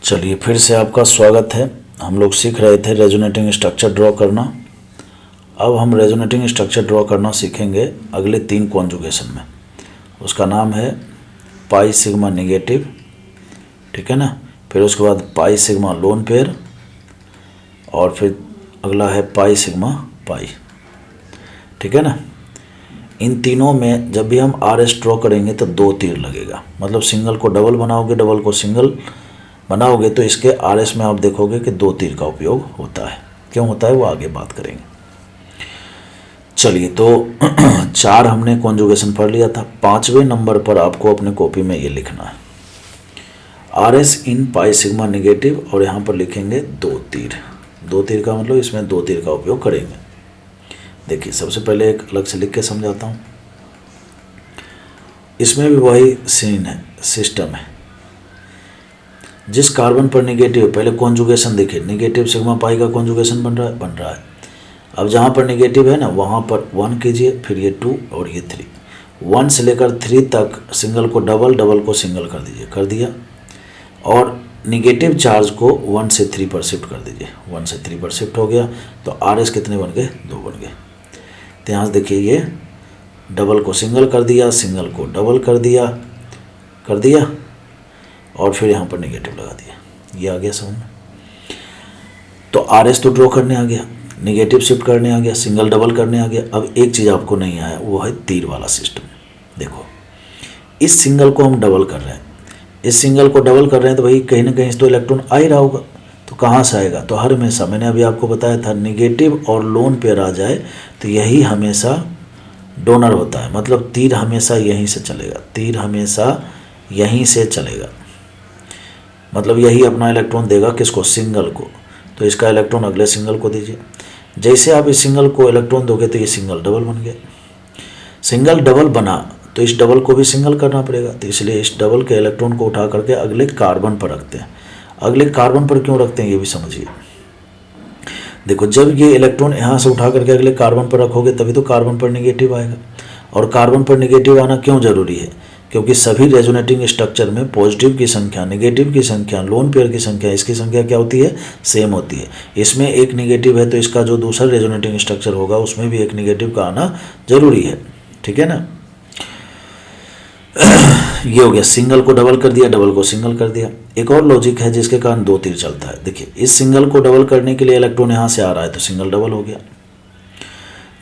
चलिए फिर से आपका स्वागत है। हम लोग सीख रहे थे रेजोनेटिंग स्ट्रक्चर ड्रॉ करना। अब हम रेजोनेटिंग स्ट्रक्चर ड्रॉ करना सीखेंगे अगले 3 कॉन्जुगेशन में। उसका नाम है पाई सिग्मा नेगेटिव, ठीक है ना। फिर उसके बाद पाई सिग्मा लोन पेयर और फिर अगला है पाई सिग्मा पाई, ठीक है ना। इन तीनों में जब भी हम आर एस ड्रॉ करेंगे तो 2 तीर लगेगा, मतलब सिंगल को डबल बनाओगे, डबल को सिंगल बनाओगे तो इसके आर एस में आप देखोगे कि 2 तीर का उपयोग होता है। क्यों होता है वो आगे बात करेंगे। चलिए तो 4 हमने कॉन्जुगेशन पढ़ लिया था। 5वें नंबर पर आपको अपने कॉपी में ये लिखना है आर एस इन पाई सिग्मा नेगेटिव, और यहाँ पर लिखेंगे 2 तीर। 2 तीर का मतलब इसमें 2 तीर का उपयोग करेंगे। देखिए सबसे पहले एक अलग से लिख के समझाता हूँ। इसमें भी वही सीन है, सिस्टम है। जिस कार्बन पर नेगेटिव, पहले कॉन्जुगेशन देखिए, नेगेटिव सिग्मा पाई का कॉन्जुगेशन बन रहा है। अब जहाँ पर नेगेटिव है ना वहाँ पर 1 कीजिए, फिर ये 2 और ये 3। 1 से लेकर 3 तक सिंगल को डबल, डबल को सिंगल कर दीजिए, कर दिया। और निगेटिव चार्ज को 1 से 3 पर शिफ्ट कर दीजिए। 1 से 3 पर शिफ्ट हो गया तो आर एस कितने बन गए? 2 बन गए। तो यहाँ से देखिए ये डबल को सिंगल कर दिया, सिंगल को डबल कर दिया और फिर यहाँ पर नेगेटिव लगा दिया। ये आ गया समझ में। तो आर एस तो ड्रॉ करने आ गया, नेगेटिव शिफ्ट करने आ गया, सिंगल डबल करने आ गया। अब एक चीज़ आपको नहीं आया, वो है तीर वाला सिस्टम। देखो इस सिंगल को हम डबल कर रहे हैं, इस सिंगल को डबल कर रहे हैं तो भाई कहीं ना कहीं से तो इलेक्ट्रॉन आ ही रहा होगा। तो कहाँ से आएगा? तो हर हमेशा, मैंने अभी आपको बताया था, नेगेटिव और लोन पेयर आ जाए तो यही हमेशा डोनर होता है। मतलब तीर हमेशा यहीं से चलेगा, तीर हमेशा यहीं से चलेगा। मतलब यही अपना इलेक्ट्रॉन देगा किसको? सिंगल को। तो इसका इलेक्ट्रॉन अगले सिंगल को दीजिए। जैसे आप इस सिंगल को इलेक्ट्रॉन दोगे तो ये सिंगल डबल बन गया। सिंगल डबल बना तो इस डबल को भी सिंगल करना पड़ेगा, तो इसलिए इस डबल के इलेक्ट्रॉन को उठा करके अगले कार्बन पर रखते हैं। अगले कार्बन पर क्यों रखते हैं ये भी समझिए। देखो जब ये इलेक्ट्रॉन यहाँ से उठा करके अगले कार्बन पर रखोगे तभी तो कार्बन पर नेगेटिव आएगा। और कार्बन पर नेगेटिव आना क्यों जरूरी है? क्योंकि सभी रेजोनेटिंग स्ट्रक्चर में पॉजिटिव की संख्या, नेगेटिव की संख्या, लोन पेयर की संख्या, इसकी संख्या क्या होती है? सेम होती है। इसमें एक नेगेटिव है तो इसका जो दूसरा रेजोनेटिंग स्ट्रक्चर होगा उसमें भी एक नेगेटिव का आना जरूरी है, ठीक है ना। ये हो गया, सिंगल को डबल कर दिया, डबल को सिंगल कर दिया। एक और लॉजिक है जिसके कारण 2 तीर चलता है। देखिए इस सिंगल को डबल करने के लिए इलेक्ट्रॉन यहाँ से आ रहा है तो सिंगल डबल हो गया।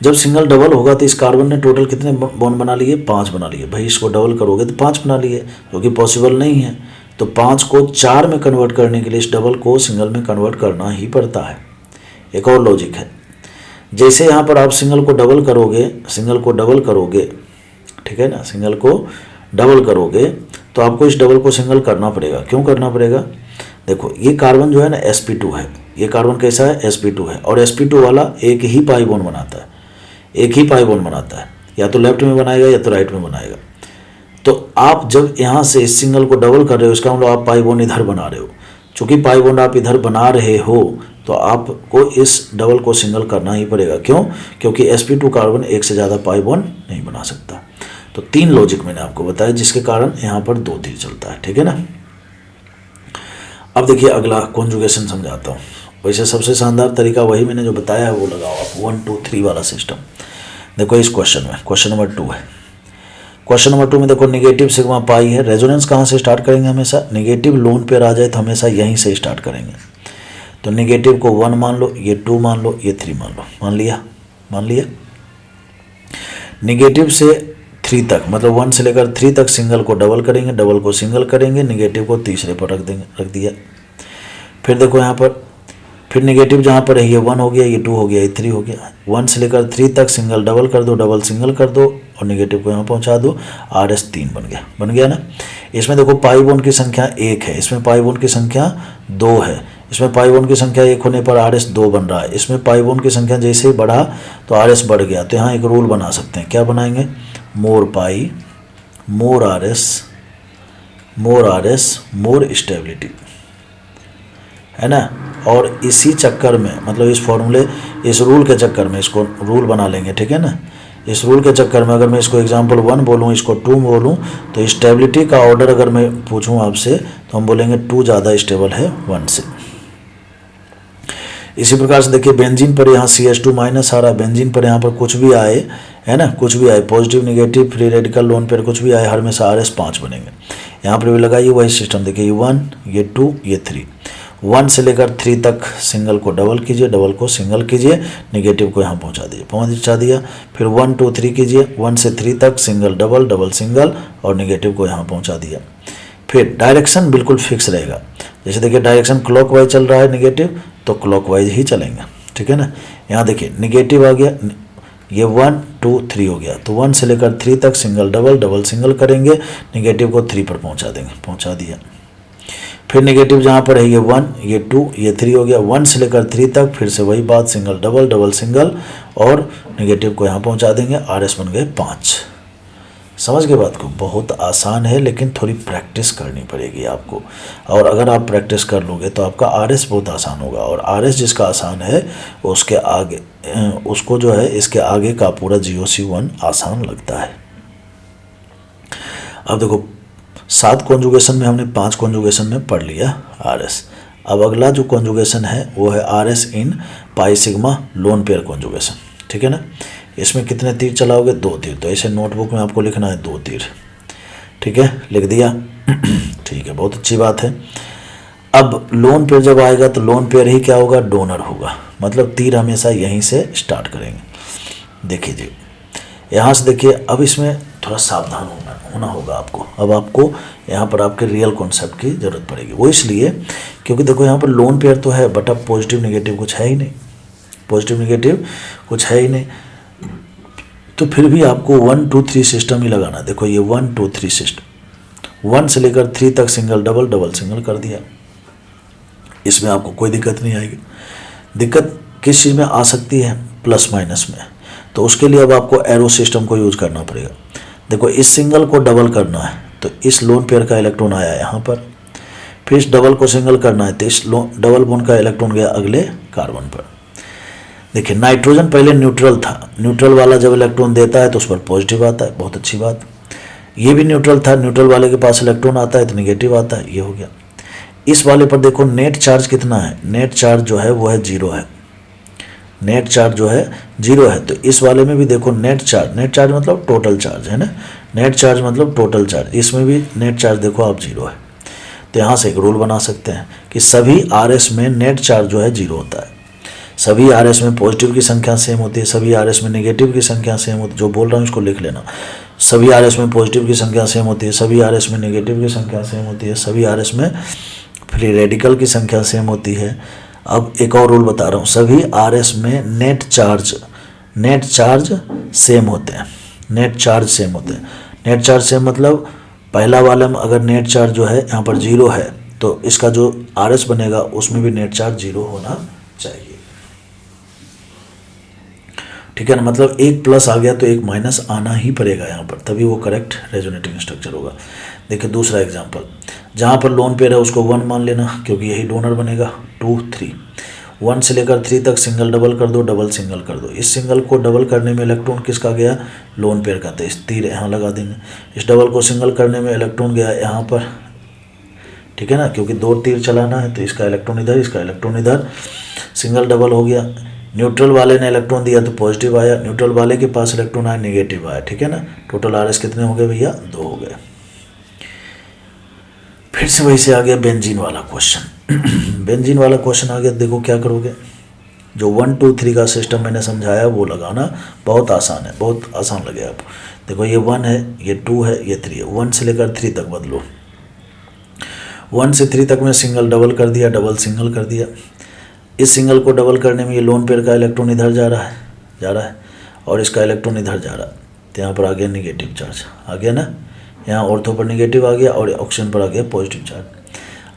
जब सिंगल डबल होगा तो इस कार्बन ने टोटल कितने बॉन्ड बना लिए? 5 बना लिए। भाई इसको डबल करोगे तो 5 बना लिए, क्योंकि पॉसिबल नहीं है। तो 5 को 4 में कन्वर्ट करने के लिए इस डबल को सिंगल में कन्वर्ट करना ही पड़ता है। एक और लॉजिक है, जैसे यहाँ पर आप सिंगल को डबल करोगे, ठीक है ना, सिंगल को डबल करोगे तो आपको इस डबल को सिंगल करना पड़ेगा। क्यों करना पड़ेगा? देखो ये कार्बन जो है ना sp2 है, ये कार्बन कैसा है? sp2 है। और sp2 वाला एक ही पाई बॉन्ड बनाता है, एक ही पाई बॉन्ड बनाता है, या तो लेफ्ट में बनाएगा या तो राइट में बनाएगा। तो आप जब यहाँ से इस सिंगल को डबल कर रहे हो, इसका मतलब आप पाई बॉन्ड इधर बना रहे हो। चूँकि पाई बॉन्ड आप इधर बना रहे हो तो आपको इस डबल को सिंगल करना ही पड़ेगा। क्यों? क्योंकि sp2 कार्बन एक से ज़्यादा पाई बॉन्ड नहीं बना सकता। तो 3 लॉजिक मैंने आपको बताया जिसके कारण यहाँ पर 2 तीर चलता है, ठीक है ना। अब देखिए अगला कॉन्जुगेशन समझाता हूँ। वैसे सबसे शानदार तरीका वही मैंने जो बताया है वो लगाओ आप, 1 2 3 वाला सिस्टम। देखो इस क्वेश्चन में, क्वेश्चन नंबर 2 है। क्वेश्चन नंबर 2 में देखो नेगेटिव सिग्मा पाई है। रेजोनेंस कहाँ से स्टार्ट करेंगे? हमेशा नेगेटिव लोन पेयर आ जाए तो हमेशा यहीं से स्टार्ट करेंगे। तो नेगेटिव को 1 मान लो, ये 2 मान लो, ये 3 मान लो। मान लिया। नेगेटिव से 3 तक, मतलब 1 से लेकर 3 तक सिंगल को डबल करेंगे, डबल को सिंगल करेंगे, नेगेटिव को तीसरे पर रख दिया। फिर देखो यहाँ पर फिर नेगेटिव जहाँ पर है ये 1 हो गया, ये 2 हो गया, ये 3 हो गया। 1 से लेकर 3 तक सिंगल डबल कर दो, डबल सिंगल कर दो और नेगेटिव को यहाँ पहुँचा दो। आर एस 3 बन गया ना। इसमें देखो पाई बॉन्ड की संख्या 1 है, इसमें पाई बॉन्ड की संख्या 2 है। इसमें पाई बॉन्ड की संख्या 1 होने पर आर एस 2 बन रहा है। इसमें पाई बॉन्ड की संख्या जैसे ही बढ़ा तो आर एस बढ़ गया। तो यहाँ एक रूल बना सकते हैं। क्या बनाएंगे? मोर पाई, मोर आर एस, मोर स्टेबिलिटी, है ना। और इसी चक्कर में, मतलब इस फॉर्मूले, इस रूल के चक्कर में, इसको रूल बना लेंगे, ठीक है ना। इस रूल के चक्कर में अगर मैं इसको एग्जाम्पल 1 बोलूँ, इसको 2 बोलूँ, तो स्टेबिलिटी का ऑर्डर अगर मैं पूछूँ आपसे तो हम बोलेंगे 2 ज़्यादा स्टेबल है 1 से। इसी प्रकार से देखिए बेंजीन पर यहाँ CH2 माइनस आ रहा है, बेंजीन पर यहाँ पर कुछ भी आए, है ना, कुछ भी आए, positive negative free radical lone pair कुछ भी आए, हर में से RS 5 बनेंगे। यहाँ पर भी लगाइए वही सिस्टम, देखिए ये 1, ये 2, ये 3, 1 से लेकर 3 तक सिंगल को डबल कीजिए, डबल को सिंगल कीजिए, नेगेटिव को यहाँ पहुँचा दिया। फिर 1 2 3 कीजिए, 1 से 3 तक सिंगल डबल, डबल सिंगल और नेगेटिव को यहाँ पहुँचा दिया। फिर डायरेक्शन बिल्कुल फिक्स रहेगा, जैसे देखिए डायरेक्शन क्लॉकवाइज चल रहा है नेगेटिव, तो क्लॉकवाइज ही चलेंगे, ठीक है ना। यहाँ देखिए नेगेटिव आ गया, ये 1 2 3 हो गया, तो 1 से लेकर 3 तक सिंगल डबल, डबल सिंगल करेंगे, नेगेटिव को 3 पर पहुँचा देंगे, पहुँचा दिया। फिर नेगेटिव जहाँ पर है ये 1, ये 2, ये 3 हो गया, 1 से लेकर 3 तक फिर से वही बात, सिंगल डबल, डबल सिंगल और नेगेटिव को यहाँ पहुँचा देंगे, RS बन गए 5। समझ गए बात को, बहुत आसान है लेकिन थोड़ी प्रैक्टिस करनी पड़ेगी आपको, और अगर आप प्रैक्टिस कर लोगे तो आपका RS बहुत आसान होगा, और RS जिसका आसान है उसके आगे उसको जो है इसके आगे का पूरा GOC1 आसान लगता है। अब देखो 7 कॉन्जुगेशन में हमने 5 कॉन्जुगेशन में पढ़ लिया RS। अब अगला जो कॉन्जुगेशन है वो है RS in pi sigma lone pair conjugation, ठीक है ना। इसमें कितने तीर चलाओगे? 2 तीर, तो ऐसे नोटबुक में आपको लिखना है 2 तीर, ठीक है, लिख दिया ठीक है, बहुत अच्छी बात है। अब लोन पेयर जब आएगा तो लोन पेयर ही क्या होगा? डोनर होगा, मतलब तीर हमेशा यहीं से स्टार्ट करेंगे। देखिए जी यहाँ से देखिए, अब इसमें थोड़ा सावधान होना होगा आपको। अब आपको यहाँ पर आपके रियल कॉन्सेप्ट की ज़रूरत पड़ेगी, वो इसलिए क्योंकि देखो यहाँ पर लोन पेयर तो है बट अब पॉजिटिव नेगेटिव कुछ है ही नहीं, पॉजिटिव नेगेटिव कुछ है ही नहीं, तो फिर भी आपको 1 2 3 सिस्टम ही लगाना। देखो ये 1 2 3 सिस्टम, 1 से लेकर 3 तक सिंगल डबल, डबल सिंगल कर दिया, इसमें आपको कोई दिक्कत नहीं आएगी। दिक्कत किस चीज़ में आ सकती है? प्लस माइनस में, तो उसके लिए अब आपको एरो सिस्टम को यूज करना पड़ेगा। देखो इस सिंगल को डबल करना है तो इस लोन पेयर का इलेक्ट्रॉन आया यहाँ पर, फिर इस डबल को सिंगल करना है तो इस डबल बॉन्ड का इलेक्ट्रॉन गया अगले कार्बन पर। देखिए नाइट्रोजन पहले न्यूट्रल था, न्यूट्रल वाला जब इलेक्ट्रॉन देता है तो उस पर पॉजिटिव आता है, बहुत अच्छी बात। ये भी न्यूट्रल था, न्यूट्रल वाले के पास इलेक्ट्रॉन आता है तो निगेटिव आता है, ये हो गया। इस वाले पर देखो नेट चार्ज कितना है? नेट चार्ज जो है वो है 0 है, नेट चार्ज जो है 0 है। तो इस वाले में भी देखो नेट चार्ज मतलब टोटल चार्ज है ना, नेट चार्ज मतलब टोटल चार्ज, इसमें भी नेट चार्ज देखो आप 0 है। तो यहाँ से एक रूल बना सकते हैं कि सभी RS में नेट चार्ज जो है 0 होता है, सभी RS में पॉजिटिव की संख्या सेम होती है, सभी RS में नेगेटिव की संख्या सेम होती है। जो बोल रहा हूँ इसको लिख लेना, सभी RS में पॉजिटिव की संख्या सेम होती है, सभी RS में नेगेटिव की संख्या सेम होती है, सभी RS में फ्री रेडिकल की संख्या सेम होती है। अब एक और रूल बता रहा हूँ, सभी RS में नेट चार्ज सेम होते हैं, नेट चार्ज सेम होते हैं। नेट चार्ज सेम मतलब पहला वाला में अगर नेट चार्ज जो है यहाँ पर 0 है तो इसका जो RS बनेगा उसमें भी नेट चार्ज 0 होना चाहिए, ठीक है ना। मतलब एक प्लस आ गया तो एक माइनस आना ही पड़ेगा यहाँ पर, तभी वो करेक्ट रेजोनेटिंग स्ट्रक्चर होगा। देखिए दूसरा एग्जांपल, जहाँ पर लोन पेयर है उसको 1 मान लेना क्योंकि यही डोनर बनेगा। 2 3, 1 से लेकर 3 तक सिंगल डबल कर दो, डबल सिंगल कर दो। इस सिंगल को डबल करने में इलेक्ट्रॉन किसका गया? लोन पेयर का, तो इस तीर यहाँ लगा देंगे। इस डबल को सिंगल करने में इलेक्ट्रॉन गया यहाँ पर, ठीक है ना, क्योंकि 2 तीर चलाना है तो इसका इलेक्ट्रॉन इधर, इसका इलेक्ट्रॉन इधर, सिंगल डबल हो गया। न्यूट्रल वाले ने इलेक्ट्रॉन दिया तो पॉजिटिव आया, न्यूट्रल वाले के पास इलेक्ट्रॉन आया नेगेटिव आया, ठीक है ना। टोटल RS कितने हो गए भैया? 2 हो गए। फिर से वही से आ गया बेंजीन वाला क्वेश्चन बेंजीन वाला क्वेश्चन आ गया। देखो क्या करोगे, जो 1 2 3 का सिस्टम मैंने समझाया वो लगाना बहुत आसान है, बहुत आसान लगे आपको। देखो ये 1 है, ये 2 है, ये 3 है, 1 से लेकर 3 तक बदलो। 1 से 3 तक में सिंगल डबल कर दिया, डबल सिंगल कर दिया। इस सिंगल को डबल करने में ये लोन पेयर का इलेक्ट्रॉन इधर जा रहा है और इसका इलेक्ट्रॉन इधर जा रहा है, तो यहाँ पर आ गया निगेटिव चार्ज, आ गया ना। यहाँ ऑर्थो पर निगेटिव आ गया और ऑक्सीजन पर आ गया पॉजिटिव चार्ज।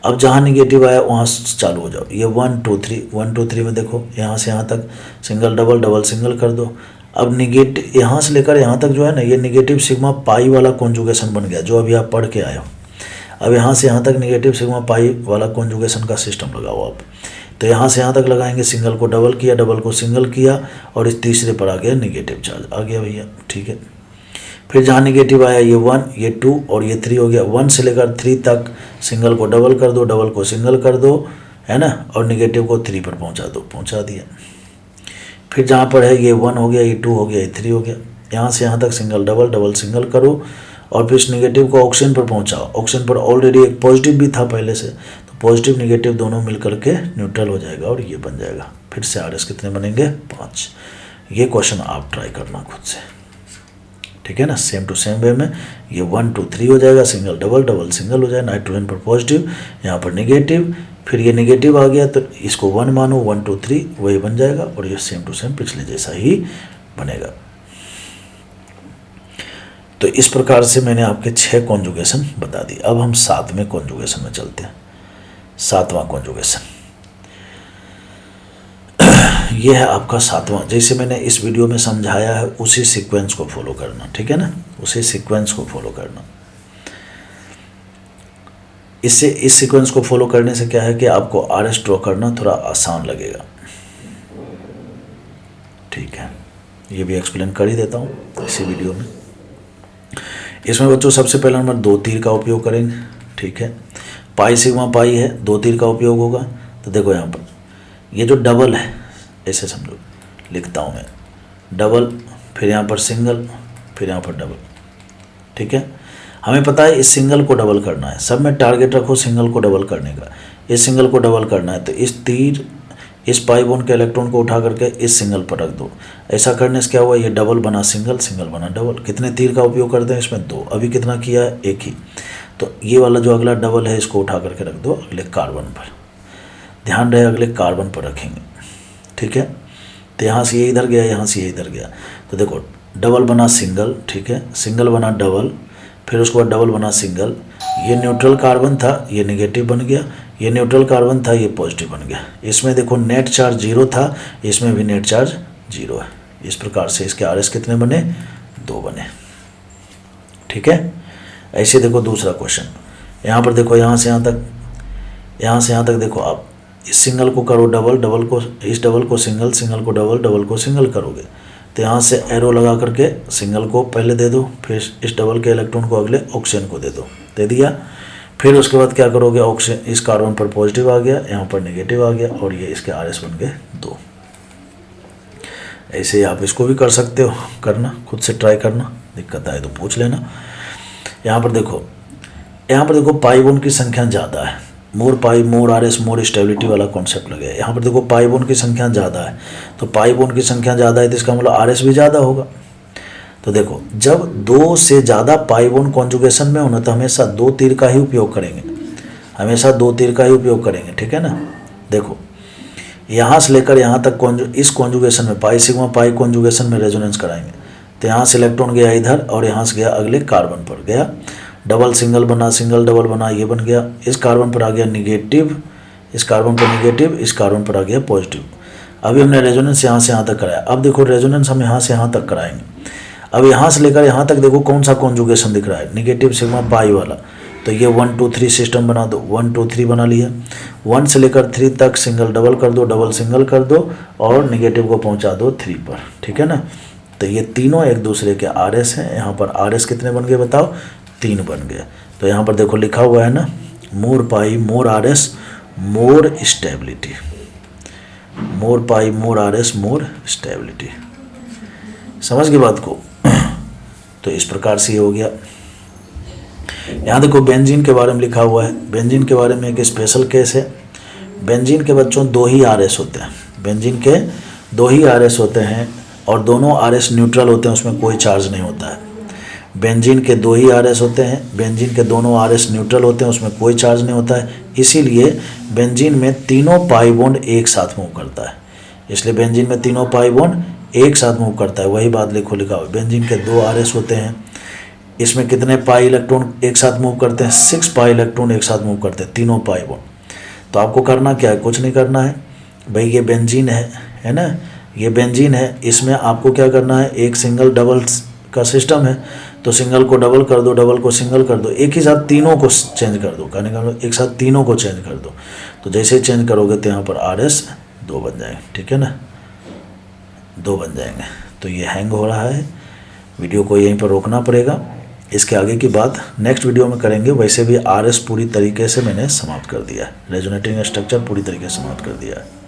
अब जहाँ निगेटिव आया वहाँ चालू हो जाओ। ये 1 2 3 में देखो यहाँ से यहाँ तक सिंगल डबल, डबल सिंगल कर दो। अब निगेटिव यहाँ से लेकर यहाँ तक जो है ना, ये निगेटिव सिग्मा पाई वाला कॉन्जुगेशन बन गया, जो अभी आप पढ़ के आए हो। अब यहाँ से यहाँ तक निगेटिव सिग्मा पाई वाला कॉन्जुगेशन का सिस्टम लगाओ आप। तो यहाँ से यहाँ तक लगाएंगे, सिंगल को डबल किया, डबल को सिंगल किया, और इस तीसरे पर आ गया निगेटिव चार्ज, आ गया भैया, ठीक है। फिर जहाँ निगेटिव आया ये 1, ये 2 और ये 3 हो गया। 1 से लेकर 3 तक सिंगल को डबल कर दो, डबल को सिंगल कर दो, है ना, और निगेटिव को 3 पर पहुँचा दो, पहुँचा दिया। फिर जहाँ पर है ये 1 हो गया, ये 2 हो गया, ये 3 हो गया। यहाँ से यहाँ तक सिंगल डबल, डबल सिंगल करो, और फिर इस निगेटिव को ऑक्सीजन पर पहुँचाओ। ऑक्सीजन पर ऑलरेडी एक पॉजिटिव भी था पहले से, तो पॉजिटिव निगेटिव दोनों मिल करके न्यूट्रल हो जाएगा और ये बन जाएगा। फिर से आर एस कितने बनेंगे, 5। ये क्वेश्चन आप ट्राई करना खुद से, ठीक है ना, सेम टू सेम वे में। ये 1 2 3 हो जाएगा, सिंगल डबल, डबल सिंगल हो जाए, नाइट्रोजन पर पॉजिटिव, यहाँ पर निगेटिव, फिर ये निगेटिव आ गया तो इसको 1 मानो, 1 2 3 वही बन जाएगा, और ये सेम टू सेम पिछले जैसा ही बनेगा। तो इस प्रकार से मैंने आपके 6 कॉन्जुगेशन बता दी। अब हम 7वें कॉन्जुगेशन में चलते हैं। 7वां कॉन्जुगेशन ये है आपका 7वां। जैसे मैंने इस वीडियो में समझाया है उसी सीक्वेंस को फॉलो करना, ठीक है ना, उसी सीक्वेंस को फॉलो करना। इससे इस सीक्वेंस को फॉलो करने से क्या है कि आपको आरएस ड्रॉ करना थोड़ा आसान लगेगा, ठीक है। ये भी एक्सप्लेन कर ही देता हूँ इसी वीडियो में। इसमें बच्चों सबसे पहला नंबर 2 तीर का उपयोग करेंगे, ठीक है। पाई सिग्मा पाई है, 2 तीर का उपयोग होगा। तो देखो यहाँ पर ये जो डबल है, ऐसे समझो, लिखता हूँ मैं, डबल, फिर यहाँ पर सिंगल, फिर यहाँ पर डबल, ठीक है। हमें पता है इस सिंगल को डबल करना है, सब में टारगेट रखो सिंगल को डबल करने का। इस सिंगल को डबल करना है तो इस तीर, इस पाई बॉन्ड के इलेक्ट्रॉन को उठा करके इस सिंगल पर रख दो। ऐसा करने से क्या हुआ, ये डबल बना सिंगल, सिंगल बना डबल। कितने तीर का उपयोग करते हैं इसमें, 2। अभी कितना किया है, 1 ही। तो ये वाला जो अगला डबल है इसको उठा करके रख दो अगले कार्बन पर। ध्यान रहे अगले कार्बन पर रखेंगे, ठीक है। तो यहाँ से ये इधर गया, यहाँ से ये इधर गया, तो देखो डबल बना सिंगल, ठीक है, सिंगल बना डबल, फिर उसके बाद डबल बना सिंगल। ये न्यूट्रल कार्बन था, ये नेगेटिव बन गया, ये न्यूट्रल कार्बन था, ये पॉजिटिव बन गया। इसमें देखो नेट चार्ज 0 था, इसमें भी नेट चार्ज 0 है। इस प्रकार से इसके आर एस कितने बने, 2 बने, ठीक है। ऐसे देखो दूसरा क्वेश्चन, यहाँ पर देखो यहाँ से यहाँ तक, यहाँ से यहाँ तक देखो आप इस सिंगल को करो डबल, डबल को, इस डबल को सिंगल, सिंगल को डबल, डबल को सिंगल करोगे तो यहाँ से एरो लगा करके सिंगल को पहले दे दो, फिर इस डबल के इलेक्ट्रॉन को अगले ऑक्सीजन को दे दो, दे दिया। फिर उसके बाद क्या करोगे, ऑक्सीजन, इस कार्बन पर पॉजिटिव आ गया, यहाँ पर नेगेटिव आ गया, और ये इसके आर एस बन गए 2। ऐसे ही आप इसको भी कर सकते हो, करना खुद से ट्राई करना, दिक्कत आए तो पूछ लेना। यहाँ पर देखो पाई बॉन्ड की संख्या ज़्यादा है, मोर पाई मोर आर एस मोर स्टेबिलिटी वाला कॉन्सेप्ट लगे। यहाँ पर देखो पाई बॉन्ड की संख्या ज़्यादा है, तो पाई बॉन्ड की संख्या ज़्यादा है तो इसका मतलब आर एस भी ज़्यादा होगा। तो देखो जब 2 से ज़्यादा पाई बॉन्ड कॉन्जुगेशन में होना तो हमेशा 2 तीर का ही उपयोग करेंगे, हमेशा 2 तीर का ही उपयोग करेंगे, ठीक है ना। देखो यहाँ से लेकर यहाँ तक इस कॉन्जुगेशन में पाई सिग्मा पाई कॉन्जुगेशन में रेजोनेंस कराएंगे, तो यहाँ से इलेक्ट्रॉन गया इधर और यहाँ से गया अगले कार्बन पर गया, डबल सिंगल बना, सिंगल डबल बना, ये बन गया। इस कार्बन पर आ गया निगेटिव, इस कार्बन पर निगेटिव, इस कार्बन पर आ गया पॉजिटिव। अभी हमने रेजोनेंस यहाँ से यहाँ तक कराया। अब देखो रेजोनेंस हम यहाँ से यहाँ तक कराएंगे। अब यहाँ से लेकर यहाँ तक देखो कौन सा कॉन्जुगेशन दिख रहा है, निगेटिव सिग्मा पाई वाला। तो ये 1 2 3 सिस्टम बना दो, 1 2 3 बना लिया। 1 से लेकर 3 तक सिंगल डबल कर दो, डबल सिंगल कर दो, और निगेटिव को पहुँचा दो 3 पर, ठीक है ना। तो ये तीनों एक दूसरे के आर एस हैं। यहाँ पर आर एस कितने बन गए बताओ, 3 बन गए। तो यहाँ पर देखो लिखा हुआ है ना, मोर पाई मोर आर एस मोर स्टेबिलिटी, मोर पाई मोर आर एस मोर स्टेबिलिटी। समझ गए बात को। तो इस प्रकार से ये हो गया। यहाँ देखो बेंजीन के बारे में लिखा हुआ है। बेंजीन के बारे में एक स्पेशल केस है। बेंजीन के बच्चों 2 ही आर एस होते हैं, बेंजीन के 2 ही आर एस होते हैं, और दोनों आर एस न्यूट्रल होते हैं, उसमें कोई चार्ज नहीं होता है। बेंजीन के 2 ही आर एस होते हैं, बेंजीन के दोनों आर एस न्यूट्रल होते हैं, उसमें कोई चार्ज नहीं होता है। इसीलिए बेंजीन में तीनों पाई बॉन्ड एक साथ मूव करता है, इसलिए बेंजीन में तीनों पाई बॉन्ड एक साथ मूव करता है। वही बात लिखो लिखा हुआ, बेंजीन के 2 आर एस होते हैं, इसमें कितने पाई इलेक्ट्रॉन एक साथ मूव करते हैं, 6 पाई इलेक्ट्रॉन एक साथ मूव करते हैं, तीनों पाई बॉन्ड। तो आपको करना क्या है, कुछ नहीं करना है भाई। ये बेंजीन है ना, ये बेंजीन है, इसमें आपको क्या करना है, एक सिंगल डबल का सिस्टम है, तो सिंगल को डबल कर दो, डबल को सिंगल कर दो, एक ही साथ तीनों को चेंज कर दो, कहने का मतलब एक साथ तीनों को चेंज कर दो। तो जैसे ही चेंज करोगे तो यहाँ पर RS 2 बन जाएंगे, ठीक है ना, 2 बन जाएंगे। तो ये हैंग हो रहा है, वीडियो को यहीं पर रोकना पड़ेगा। इसके आगे की बात नेक्स्ट वीडियो में करेंगे। वैसे भी RS पूरी तरीके से मैंने समाप्त कर दिया है, रेजोनेटिंग स्ट्रक्चर पूरी तरीके से समाप्त कर दिया है।